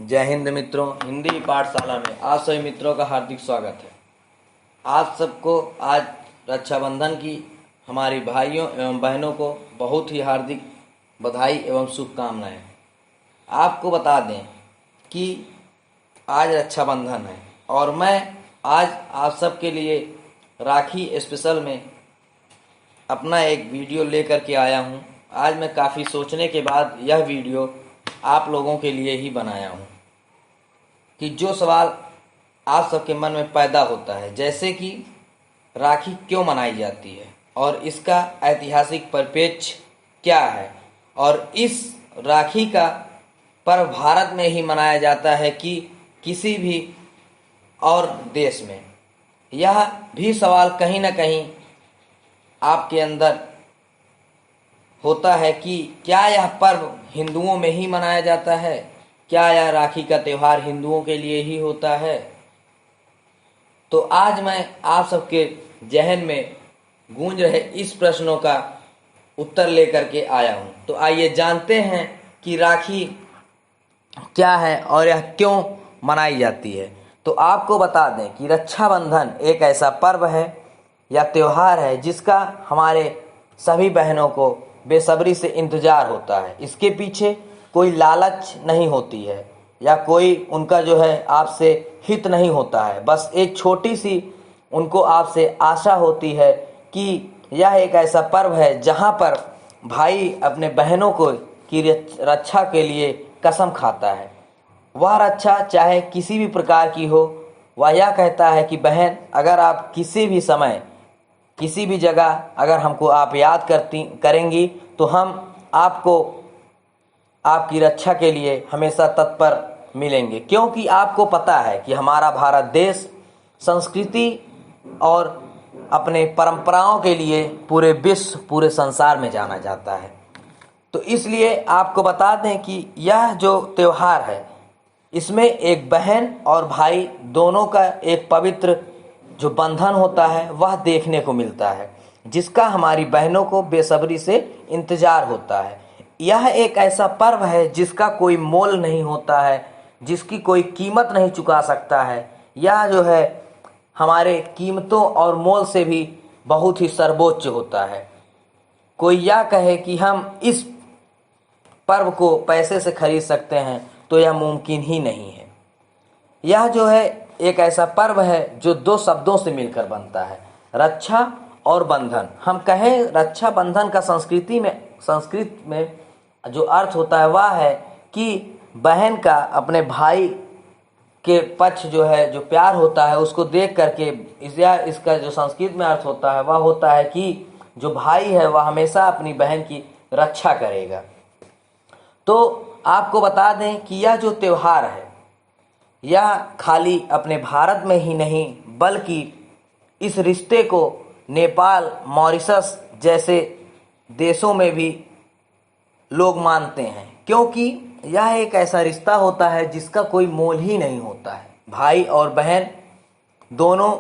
जय हिंद मित्रों, हिंदी पाठशाला में आप सभी मित्रों का हार्दिक स्वागत है। आप सबको आज रक्षाबंधन की हमारी भाइयों एवं बहनों को बहुत ही हार्दिक बधाई एवं शुभकामनाएं। आपको बता दें कि आज रक्षाबंधन है और मैं आज आप सबके लिए राखी स्पेशल में अपना एक वीडियो लेकर के आया हूं। आज मैं काफ़ी सोचने के बाद यह वीडियो आप लोगों के लिए ही बनाया हूं कि जो सवाल आप सबके मन में पैदा होता है, जैसे कि राखी क्यों मनाई जाती है और इसका ऐतिहासिक परिप्रेक्ष्य क्या है, और इस राखी का पर्व भारत में ही मनाया जाता है कि किसी भी और देश में। यह भी सवाल कहीं ना कहीं आपके अंदर होता है कि क्या यह पर्व हिंदुओं में ही मनाया जाता है, क्या यह राखी का त्यौहार हिंदुओं के लिए ही होता है। तो आज मैं आप सबके जहन में गूंज रहे इस प्रश्नों का उत्तर लेकर के आया हूं। तो आइए जानते हैं कि राखी क्या है और यह क्यों मनाई जाती है। तो आपको बता दें कि रक्षाबंधन एक ऐसा पर्व है या त्यौहार है जिसका हमारे सभी बहनों को बेसब्री से इंतजार होता है। इसके पीछे कोई लालच नहीं होती है या कोई उनका जो है आपसे हित नहीं होता है, बस एक छोटी सी उनको आपसे आशा होती है कि यह एक ऐसा पर्व है जहां पर भाई अपने बहनों को की रक्षा के लिए कसम खाता है। वह रक्षा चाहे किसी भी प्रकार की हो, वह यह कहता है कि बहन, अगर आप किसी भी समय किसी भी जगह अगर हमको आप याद करेंगी तो हम आपको आपकी रक्षा के लिए हमेशा तत्पर मिलेंगे, क्योंकि आपको पता है कि हमारा भारत देश संस्कृति और अपने परंपराओं के लिए पूरे विश्व पूरे संसार में जाना जाता है। तो इसलिए आपको बता दें कि यह जो त्यौहार है इसमें एक बहन और भाई दोनों का एक पवित्र जो बंधन होता है वह देखने को मिलता है, जिसका हमारी बहनों को बेसब्री से इंतजार होता है। यह एक ऐसा पर्व है जिसका कोई मोल नहीं होता है, जिसकी कोई कीमत नहीं चुका सकता है। यह जो है हमारे कीमतों और मोल से भी बहुत ही सर्वोच्च होता है। कोई यह कहे कि हम इस पर्व को पैसे से खरीद सकते हैं तो यह मुमकिन ही नहीं है। यह जो है एक ऐसा पर्व है जो दो शब्दों से मिलकर बनता है, रक्षा और बंधन। हम कहें रक्षा बंधन का संस्कृत में जो अर्थ होता है वह है कि बहन का अपने भाई के पक्ष जो है जो प्यार होता है उसको देख करके इसका जो संस्कृत में अर्थ होता है वह होता है कि जो भाई है वह हमेशा अपनी बहन की रक्षा करेगा। तो आपको बता दें कि यह जो त्यौहार है यह खाली अपने भारत में ही नहीं बल्कि इस रिश्ते को नेपाल, मॉरिशस जैसे देशों में भी लोग मानते हैं, क्योंकि यह एक ऐसा रिश्ता होता है जिसका कोई मोल ही नहीं होता है। भाई और बहन दोनों,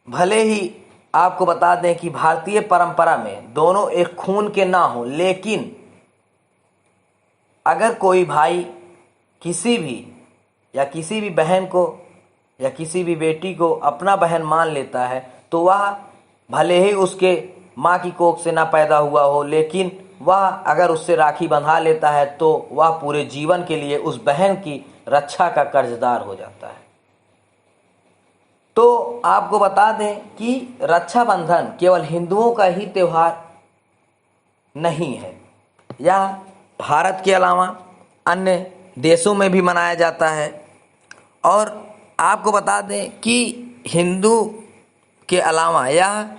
भले ही आपको बता दें कि भारतीय परंपरा में दोनों एक खून के ना हो, लेकिन अगर कोई भाई किसी भी बहन को या किसी भी बेटी को अपना बहन मान लेता है तो वह भले ही उसके माँ की कोख से ना पैदा हुआ हो, लेकिन वह अगर उससे राखी बंधा लेता है तो वह पूरे जीवन के लिए उस बहन की रक्षा का कर्जदार हो जाता है। तो आपको बता दें कि रक्षाबंधन केवल हिंदुओं का ही त्यौहार नहीं है, यह भारत के अलावा अन्य देशों में भी मनाया जाता है। और आपको बता दें कि हिंदू के अलावा यह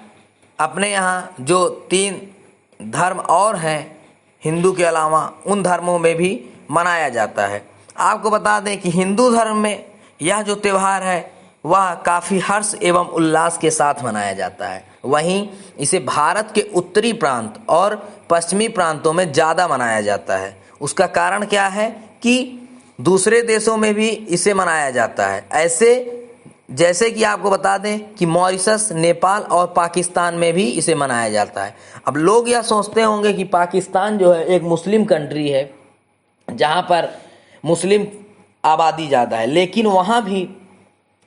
अपने यहाँ जो 3 धर्म और हैं हिंदू के अलावा, उन धर्मों में भी मनाया जाता है। आपको बता दें कि हिंदू धर्म में यह जो त्यौहार है वह काफ़ी हर्ष एवं उल्लास के साथ मनाया जाता है। वहीं इसे भारत के उत्तरी प्रांत और पश्चिमी प्रांतों में ज़्यादा मनाया जाता है। उसका कारण क्या है कि दूसरे देशों में भी इसे मनाया जाता है, ऐसे जैसे कि आपको बता दें कि मॉरिशस, नेपाल और पाकिस्तान में भी इसे मनाया जाता है। अब लोग यह सोचते होंगे कि पाकिस्तान जो है एक मुस्लिम कंट्री है जहां पर मुस्लिम आबादी ज़्यादा है, लेकिन वहाँ भी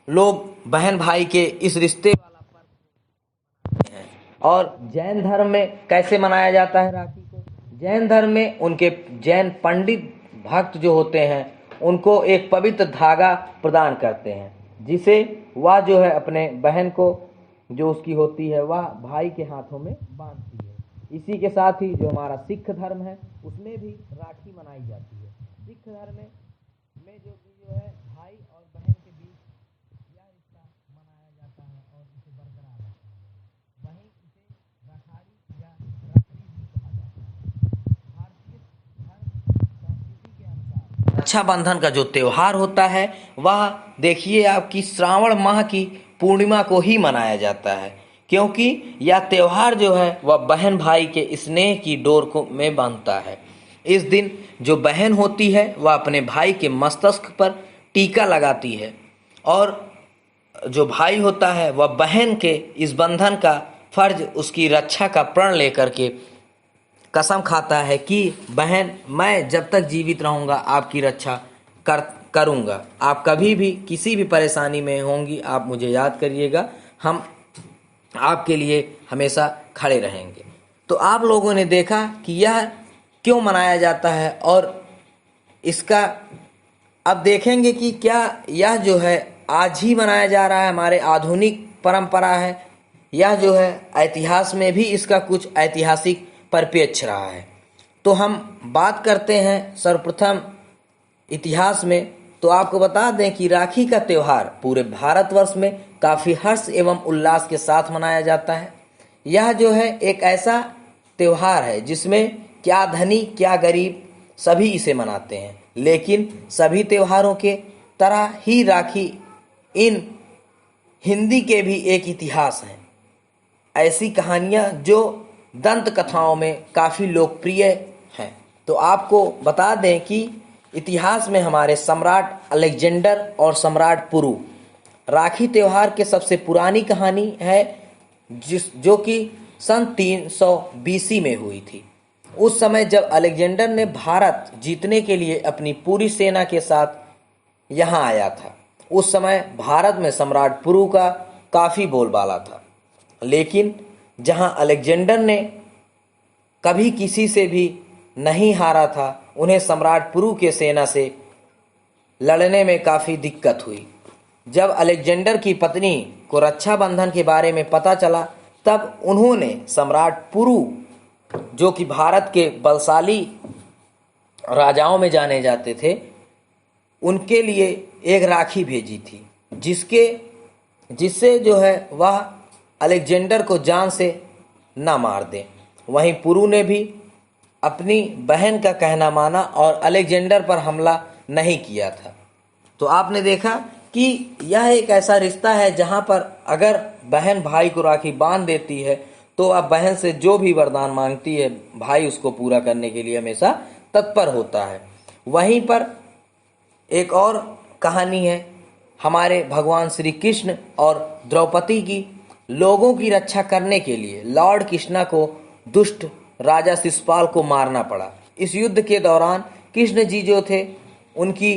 लोग बहन भाई के इस रिश्ते वाला पर्व है। और जैन धर्म में कैसे मनाया जाता है राखी को? जैन धर्म में उनके जैन पंडित भक्त जो होते हैं उनको एक पवित्र धागा प्रदान करते हैं, जिसे वह जो है अपने बहन को जो उसकी होती है वह भाई के हाथों में बांधती है। इसी के साथ ही जो हमारा सिख धर्म है उसमें भी राखी मनाई जाती है। सिख धर्म में जो है भाई और बहन के बीच यह रिश्ता मनाया जाता है और इसे बरकरार रखा है। वहीं इसे रखाड़ी या रखड़ी भी कहा जाता है। भारतीय धर्म संस्कृति के अनुसार रक्षाबंधन का जो त्योहार होता है वह देखिए आपकी श्रावण माह की पूर्णिमा को ही मनाया जाता है, क्योंकि यह त्योहार जो है वह बहन भाई के स्नेह की डोर को में बांधता है। इस दिन जो बहन होती है वह अपने भाई के मस्तक पर टीका लगाती है और जो भाई होता है वह बहन के इस बंधन का फर्ज उसकी रक्षा का प्रण लेकर के कसम खाता है कि बहन मैं जब तक जीवित रहूँगा आपकी रक्षा करूँगा। आप कभी भी किसी भी परेशानी में होंगी आप मुझे याद करिएगा, हम आपके लिए हमेशा खड़े रहेंगे। तो आप लोगों ने देखा कि यह क्यों मनाया जाता है और इसका अब देखेंगे कि क्या यह जो है आज ही मनाया जा रहा है, हमारे आधुनिक परंपरा है, यह जो है इतिहास में भी इसका कुछ ऐतिहासिक परिप्रेक्ष्य रहा है। तो हम बात करते हैं सर्वप्रथम इतिहास में। तो आपको बता दें कि राखी का त्यौहार पूरे भारतवर्ष में काफ़ी हर्ष एवं उल्लास के साथ मनाया जाता है। यह जो है एक ऐसा त्यौहार है जिसमें क्या धनी क्या गरीब सभी इसे मनाते हैं, लेकिन सभी त्योहारों के तरह ही राखी इन हिंदी के भी एक इतिहास है। ऐसी कहानियाँ जो दंत कथाओं में काफ़ी लोकप्रिय हैं। तो आपको बता दें कि इतिहास में हमारे सम्राट अलेक्जेंडर और सम्राट पुरु राखी त्यौहार के सबसे पुरानी कहानी है, जो कि सन 300 BC में हुई थी। उस समय जब अलेक्जेंडर ने भारत जीतने के लिए अपनी पूरी सेना के साथ यहाँ आया था, उस समय भारत में सम्राट पुरु का काफ़ी बोलबाला था। लेकिन जहाँ अलेक्जेंडर ने कभी किसी से भी नहीं हारा था, उन्हें सम्राट पुरु के सेना से लड़ने में काफ़ी दिक्कत हुई। जब अलेक्जेंडर की पत्नी को रक्षाबंधन के बारे में पता चला, तब उन्होंने सम्राट पुरु जो कि भारत के बलशाली राजाओं में जाने जाते थे, उनके लिए एक राखी भेजी थी, जिससे जो है वह अलेक्जेंडर को जान से ना मार दे। वहीं पुरु ने भी अपनी बहन का कहना माना और अलेक्जेंडर पर हमला नहीं किया था। तो आपने देखा कि यह एक ऐसा रिश्ता है जहां पर अगर बहन भाई को राखी बांध देती है तो अब बहन से जो भी वरदान मांगती है भाई उसको पूरा करने के लिए हमेशा तत्पर होता है। वहीं पर एक और कहानी है हमारे भगवान श्री कृष्ण और द्रौपदी की। लोगों की रक्षा करने के लिए लॉर्ड कृष्णा को दुष्ट राजा शिशुपाल को मारना पड़ा। इस युद्ध के दौरान कृष्ण जी जो थे उनकी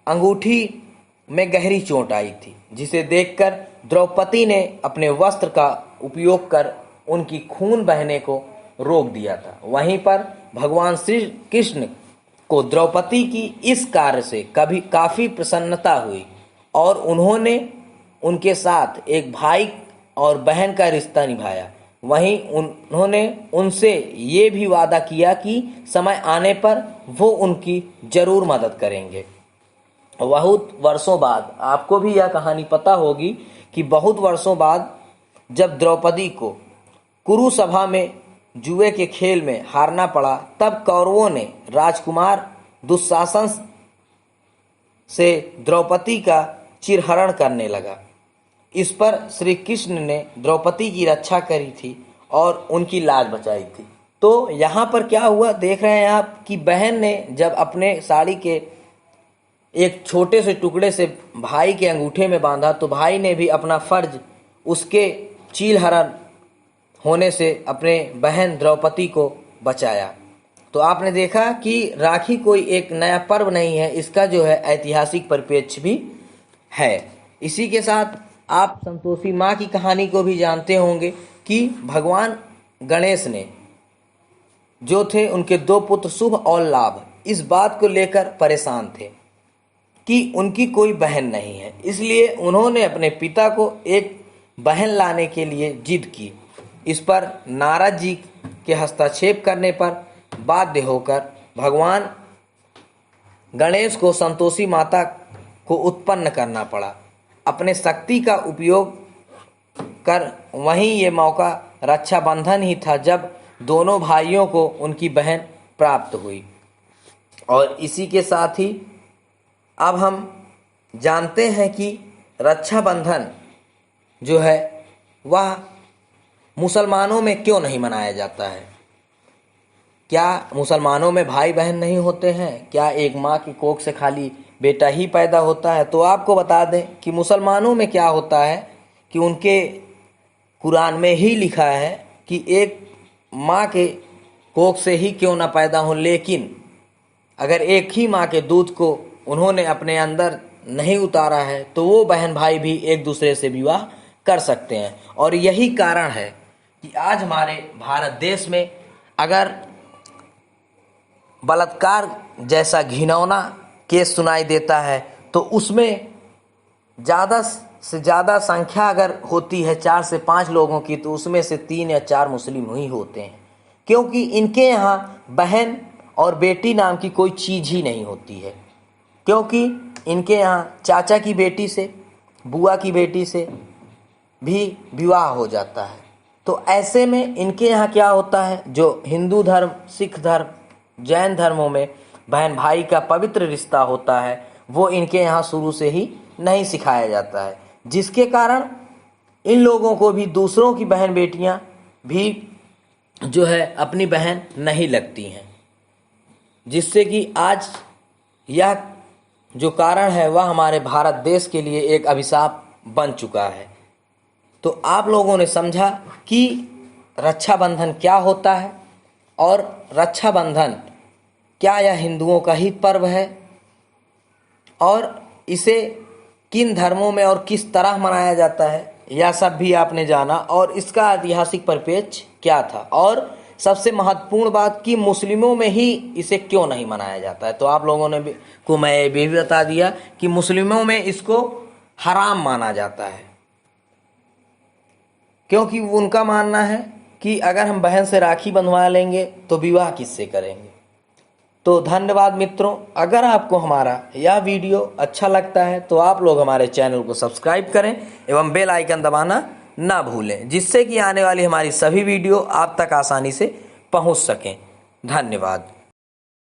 अंगूठी में गहरी चोट आई थी, जिसे देखकर द्रौपदी ने अपने वस्त्र का उपयोग कर उनकी खून बहने को रोक दिया था। वहीं पर भगवान श्री कृष्ण को द्रौपदी की इस कार्य से काफ़ी प्रसन्नता हुई और उन्होंने उनके साथ एक भाई और बहन का रिश्ता निभाया। वहीं उन्होंने उनसे ये भी वादा किया कि समय आने पर वो उनकी ज़रूर मदद करेंगे। बहुत वर्षों बाद आपको भी यह कहानी पता होगी कि बहुत वर्षों बाद जब द्रौपदी को कुरु सभा में जुए के खेल में हारना पड़ा, तब कौरवों ने राजकुमार दुशासन से द्रौपदी का चिरहरण करने लगा। इस पर श्री कृष्ण ने द्रौपदी की रक्षा करी थी और उनकी लाज बचाई थी। तो यहाँ पर क्या हुआ देख रहे हैं आप कि बहन ने जब अपने साड़ी के एक छोटे से टुकड़े से भाई के अंगूठे में बांधा, तो भाई ने भी अपना फर्ज उसके चीलहरण होने से अपने बहन द्रौपदी को बचाया। तो आपने देखा कि राखी कोई एक नया पर्व नहीं है, इसका जो है ऐतिहासिक परिप्रेक्ष्य भी है। इसी के साथ आप संतोषी माँ की कहानी को भी जानते होंगे कि भगवान गणेश ने जो थे उनके 2 पुत्र शुभ और लाभ इस बात को लेकर परेशान थे कि उनकी कोई बहन नहीं है, इसलिए उन्होंने अपने पिता को एक बहन लाने के लिए जिद की। इस पर नारद जी के हस्तक्षेप करने पर बाध्य होकर भगवान गणेश को संतोषी माता को उत्पन्न करना पड़ा। अपने शक्ति का उपयोग कर वहीं ये मौका रक्षाबंधन ही था जब दोनों भाइयों को उनकी बहन प्राप्त हुई। और इसी के साथ ही अब हम जानते हैं कि रक्षाबंधन जो है वह मुसलमानों में क्यों नहीं मनाया जाता है। क्या मुसलमानों में भाई बहन नहीं होते हैं? क्या एक माँ की कोख से खाली बेटा ही पैदा होता है? तो आपको बता दें कि मुसलमानों में क्या होता है कि उनके कुरान में ही लिखा है कि एक माँ के कोख से ही क्यों ना पैदा हो, लेकिन अगर एक ही माँ के दूध को उन्होंने अपने अंदर नहीं उतारा है तो वो बहन भाई भी एक दूसरे से विवाह कर सकते हैं। और यही कारण है कि आज हमारे भारत देश में अगर बलात्कार जैसा घिनौना केस सुनाई देता है तो उसमें ज़्यादा से ज़्यादा संख्या अगर होती है 4 से 5 लोगों की तो उसमें से 3 या 4 मुस्लिम ही होते हैं, क्योंकि इनके यहाँ बहन और बेटी नाम की कोई चीज़ ही नहीं होती है। क्योंकि इनके यहाँ चाचा की बेटी से, बुआ की बेटी से भी विवाह हो जाता है। तो ऐसे में इनके यहाँ क्या होता है, जो हिंदू धर्म, सिख धर्म, जैन धर्मों में बहन भाई का पवित्र रिश्ता होता है वो इनके यहाँ शुरू से ही नहीं सिखाया जाता है, जिसके कारण इन लोगों को भी दूसरों की बहन बेटियाँ भी जो है अपनी बहन नहीं लगती हैं, जिससे कि आज यह जो कारण है वह हमारे भारत देश के लिए एक अभिशाप बन चुका है। तो आप लोगों ने समझा कि रक्षाबंधन क्या होता है और रक्षाबंधन क्या यह हिंदुओं का ही पर्व है और इसे किन धर्मों में और किस तरह मनाया जाता है, यह सब भी आपने जाना और इसका ऐतिहासिक परिप्रेक्ष्य क्या था। और सबसे महत्वपूर्ण बात कि मुस्लिमों में ही इसे क्यों नहीं मनाया जाता है। तो आप लोगों ने को मैं ये भी बता दिया कि मुस्लिमों में इसको हराम माना जाता है, क्योंकि उनका मानना है कि अगर हम बहन से राखी बंधवा लेंगे तो विवाह किससे करेंगे। तो धन्यवाद मित्रों, अगर आपको हमारा यह वीडियो अच्छा लगता है तो आप लोग हमारे चैनल को सब्सक्राइब करें एवं बेल आइकन दबाना ना भूलें, जिससे कि आने वाली हमारी सभी वीडियो आप तक आसानी से पहुंच सकें। धन्यवाद।